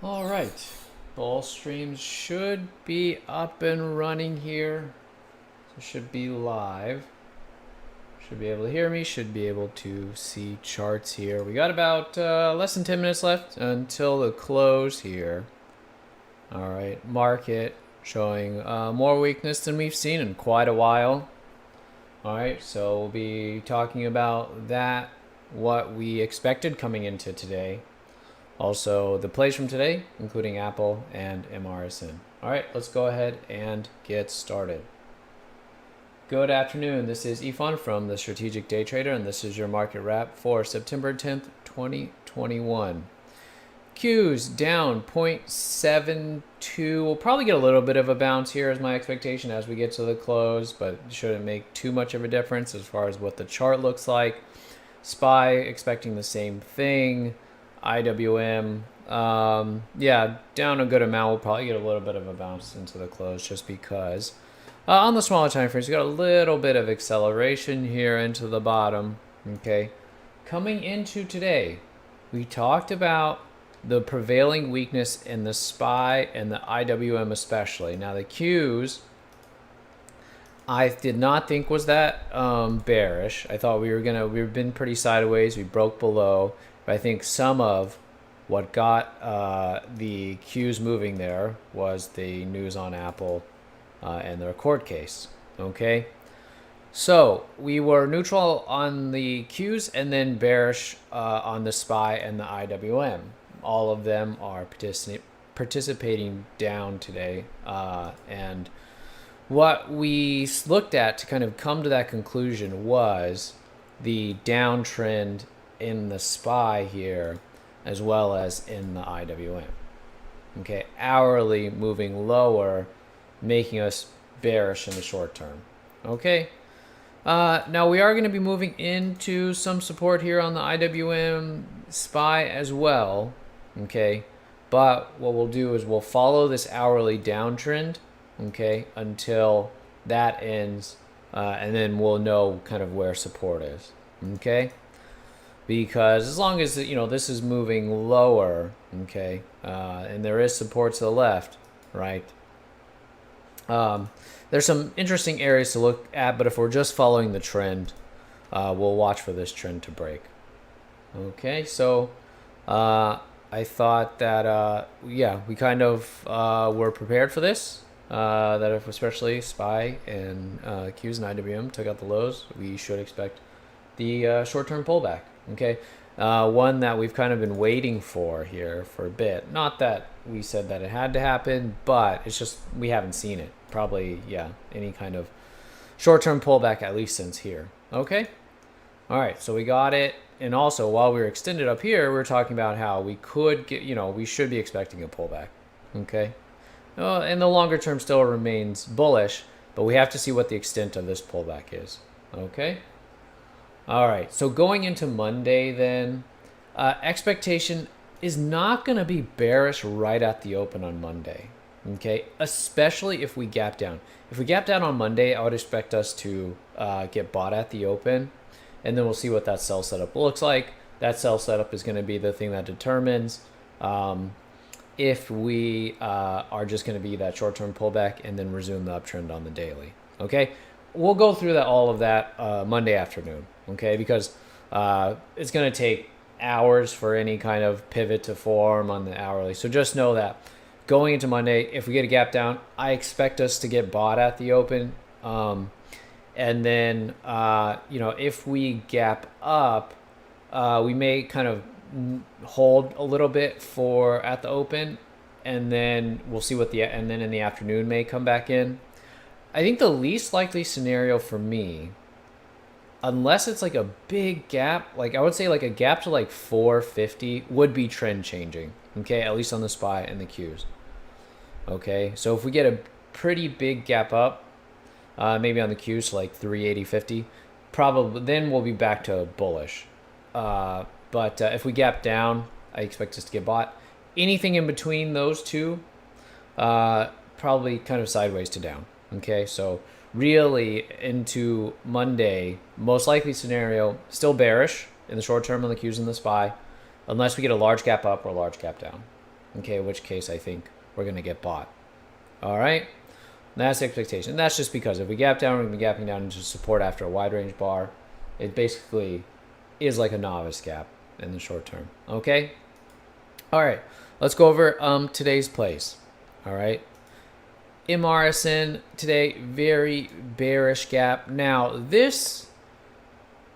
All right, ball streams should be up and running here. So should be live. Should be able to hear me. Should be able to see charts here. We got about less than 10 minutes left until the close here. All right, market showing more weakness than we've seen in quite a while. All right, so we'll be talking about that, what we expected coming into today. Also, the plays from today, including Apple and MRSN. All right, let's go ahead and get started. Good afternoon. This is Ifan from the Strategic Day Trader, and this is your market wrap for September 10th, 2021. Qs down 0.72. We'll probably get a little bit of a bounce here as my expectation as we get to the close, but shouldn't make too much of a difference as far as what the chart looks like. SPY expecting the same thing. IWM, yeah, down a good amount. We'll probably get a little bit of a bounce into the close just because on the smaller time frames, you got a little bit of acceleration here into the bottom. Okay, coming into today, we talked about the prevailing weakness in the SPY and the IWM especially. Now the Qs, I did not think was that bearish. I thought we've been pretty sideways. We broke below. But I think some of what got the Qs moving there was the news on Apple and their court case. Okay, so we were neutral on the Qs and then bearish on the SPY and the IWM. All of them are participating down today, and what we looked at to kind of come to that conclusion was the downtrend in the SPY here as well as in the IWM. Okay, hourly moving lower, making us bearish in the short term. Okay, now we are going to be moving into some support here on the IWM SPY as well. Okay, but what we'll do is we'll follow this hourly downtrend, okay, until that ends, and then we'll know kind of where support is. Okay, because as long as this is moving lower, okay, and there is support to the left, right, there's some interesting areas to look at, but if we're just following the trend, we'll watch for this trend to break. Okay, so I thought that yeah, we kind of were prepared for this, that if especially SPY and Qs and IWM took out the lows, we should expect the short-term pullback. Okay, one that we've kind of been waiting for here for a bit. Not that we said that it had to happen, but it's just we haven't seen it. Probably, yeah, any kind of short-term pullback at least since here. Okay, all right, so we got it. And also, while we were extended up here, we were talking about how we could get, we should be expecting a pullback. Okay, and the longer term still remains bullish, but we have to see what the extent of this pullback is. Okay. All right, so going into Monday then, expectation is not going to be bearish right at the open on Monday, okay? Especially if we gap down. If we gap down on Monday, I would expect us to get bought at the open, and then we'll see what that sell setup looks like. That sell setup is going to be the thing that determines if we are just going to be that short-term pullback and then resume the uptrend on the daily, okay? We'll go through all of that Monday afternoon, okay? Because it's going to take hours for any kind of pivot to form on the hourly. So just know that going into Monday, if we get a gap down, I expect us to get bought at the open. And then, if we gap up, we may kind of hold a little bit for at the open, and then we'll see and then in the afternoon may come back in. I think the least likely scenario for me, unless it's like a big gap, like I would say like a gap to like 450 would be trend changing, okay, at least on the SPY and the Qs. Okay, so if we get a pretty big gap up, maybe on the Qs, so like 380.50, probably then we'll be back to bullish. But if we gap down, I expect us to get bought. Anything in between those two, probably kind of sideways to down. Okay, so really into Monday, most likely scenario, still bearish in the short term on the Qs and the SPY, unless we get a large gap up or a large gap down. Okay, in which case I think we're going to get bought. All right, that's the expectation. That's just because if we gap down, we're going to be gapping down into support after a wide range bar. It basically is like a novice gap in the short term. Okay. All right, let's go over today's plays. All right, MRSN today, very bearish gap. Now this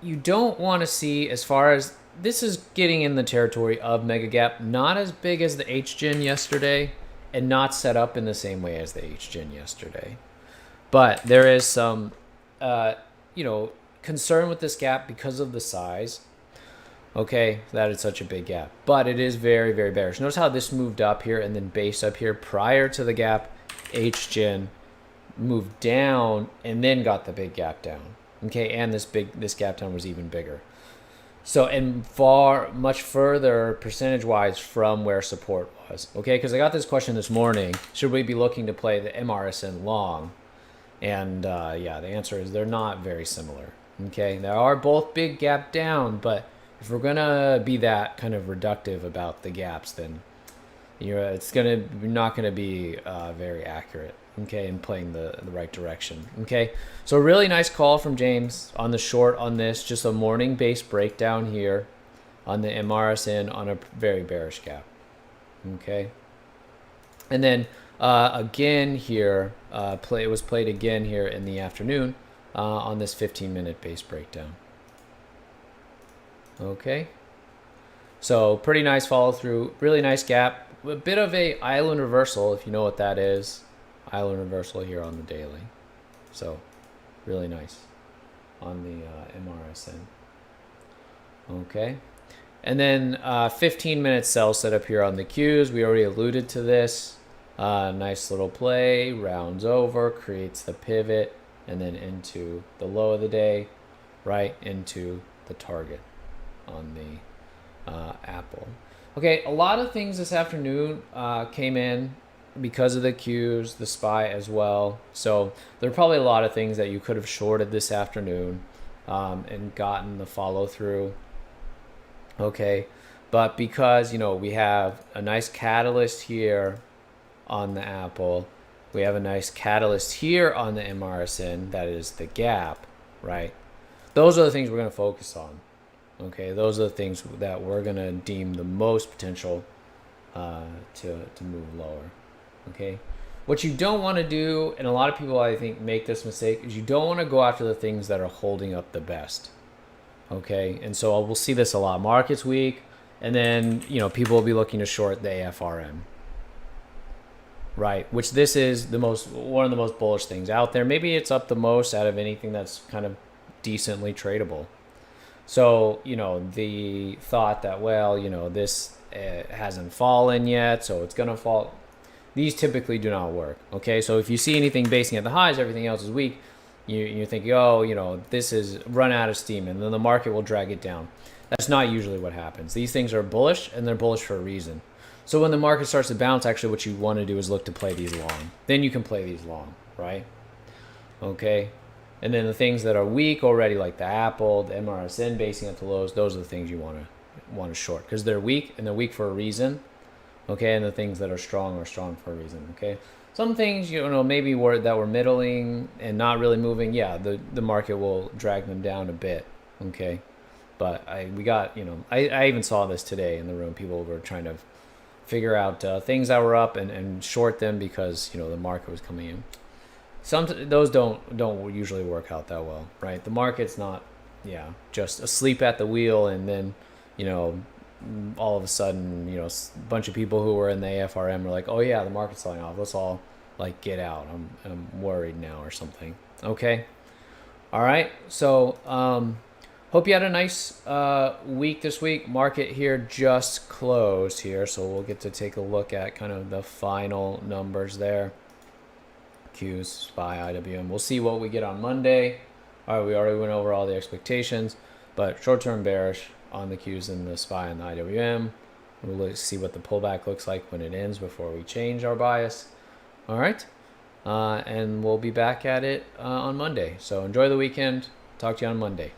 you don't want to see, as far as this is getting in the territory of mega gap, not as big as the HGen yesterday and not set up in the same way as the HGen yesterday. But there is some, concern with this gap because of the size. Okay, that is such a big gap. But it is very, very bearish. Notice how this moved up here and then based up here prior to the gap. HGen moved down and then got the big gap down. Okay, and this gap down was even bigger. So, and much further percentage-wise from where support was. Okay, because I got this question this morning. Should we be looking to play the MRSN long? And yeah, the answer is they're not very similar. Okay, they are both big gap down, but if we're gonna be that kind of reductive about the gaps, then it's not gonna be very accurate. Okay, in playing the right direction. Okay, so a really nice call from James on the short on this, just a morning base breakdown here on the MRSN on a very bearish gap. Okay, and then again here, it was played again here in the afternoon on this 15-minute base breakdown. Okay, so pretty nice follow through, really nice gap, a bit of a island reversal if you know what that is. Island reversal here on the daily. So really nice on the MRSN. Okay. And then 15-minute sell setup here on the Qs. We already alluded to this. Nice little play, rounds over, creates the pivot, and then into the low of the day, right into the target on the Apple. Okay, a lot of things this afternoon came in because of the Qs, the SPY as well. So there are probably a lot of things that you could have shorted this afternoon and gotten the follow through. Okay, but because we have a nice catalyst here on the Apple, we have a nice catalyst here on the MRSN, that is the gap, right? Those are the things we're going to focus on. Okay, those are the things that we're going to deem the most potential to move lower. Okay, what you don't want to do, and a lot of people I think make this mistake, is you don't want to go after the things that are holding up the best. Okay, and so we'll see this a lot. Market's weak, and then people will be looking to short the AFRM, right? Which this is one of the most bullish things out there. Maybe it's up the most out of anything that's kind of decently tradable. So the thought that this hasn't fallen yet, so it's gonna fall. These typically do not work. Okay, so if you see anything basing at the highs, everything else is weak. You think, this is run out of steam, and then the market will drag it down. That's not usually what happens. These things are bullish, and they're bullish for a reason. So when the market starts to bounce, actually what you want to do is look to play these long. Then you can play these long, right? Okay, and then the things that are weak already, like the Apple, the MRSN basing at the lows, those are the things you want to short because they're weak, and they're weak for a reason. Okay, and the things that are strong for a reason. Okay, some things maybe that were middling and not really moving. Yeah, the market will drag them down a bit. Okay, but I even saw this today in the room. People were trying to figure out things that were up and short them because the market was coming in. Those don't usually work out that well, right? The market's not just asleep at the wheel, and then all of a sudden, a bunch of people who were in the AFRM were like, oh yeah, the market's selling off. Let's all get out. I'm worried now or something. Okay. All right. So, hope you had a nice week this week. Market here just closed here. So we'll get to take a look at kind of the final numbers there. Qs, SPY, IWM. We'll see what we get on Monday. All right. We already went over all the expectations, but short-term bearish on the Qs and the SPY and the IWM. We'll see what the pullback looks like when it ends before we change our bias. All right. And we'll be back at it on Monday. So enjoy the weekend. Talk to you on Monday.